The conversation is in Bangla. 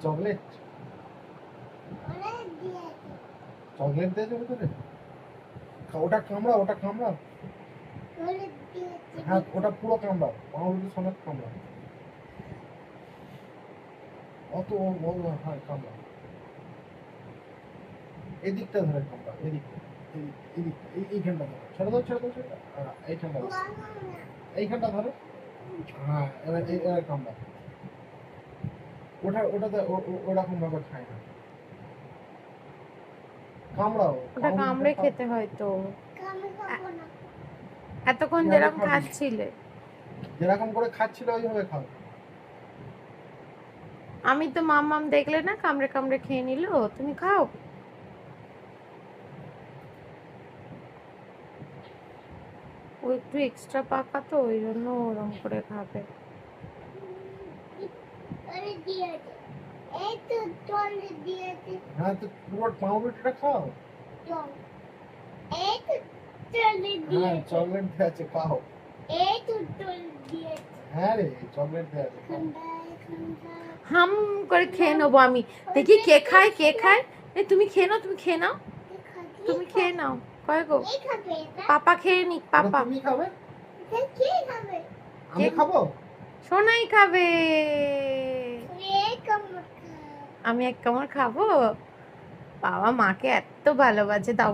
চকলেট চকলেট দিয়েছে ভিতরে। ওটা কামড়া, ওটা কামড়া। হ্যাঁ ওটা পুরো কামড়া, পাউরুটি সমেত কামড়া। অত বড় হ্যাঁ কামড়া। এদিকটা ধরে কামড়া, এদিকটা এদিকটা এইখানটা ধরে। ছেড়ে দাও ছেড়ে দাও ছেড়ে দাও। এইখানটা ধরো, এইখানটা ধরো। হ্যাঁ এবার কামড়া। ওটাতে ওরকম ভাবে খায় না। কামড়াও, ওটা কামড়ে খেতে হয় তো। এতক্ষণ কিভাবে যেরকম খাবি? খাচ্ছিলে, যেরকম করে খাচ্ছিল ওইভাবে খাও। আমি তো মাম্মাম দেখলে না কামড়ে কামড়ে খেয়ে নিল, তুমি খাও। ও একটু এক্সট্রা পাকা তো ওই জন্য ওরম করে খাবে। হ্যাঁ তো পুরো পাউরুটিটা খাও। হ্যাঁ চকলেট দিয়ে আছে খাও। হ্যাঁ রে চকলেট দিয়ে আছে খাও। হাম করে খেয়ে নেবো আমি। দেখি কে খায় কে খায়। এই তুমি খেয়ে নাও, তুমি খেয়ে নাও, তুমি খেয়ে নাও। কয় গো পাপা খেয়ে নিক, পাপা। তুমি খাবে? আমি খাবো? সোনাই খাবে। আমি এক কামড় খাবো। বাবা মাকে এত ভালোবাসে, দাও।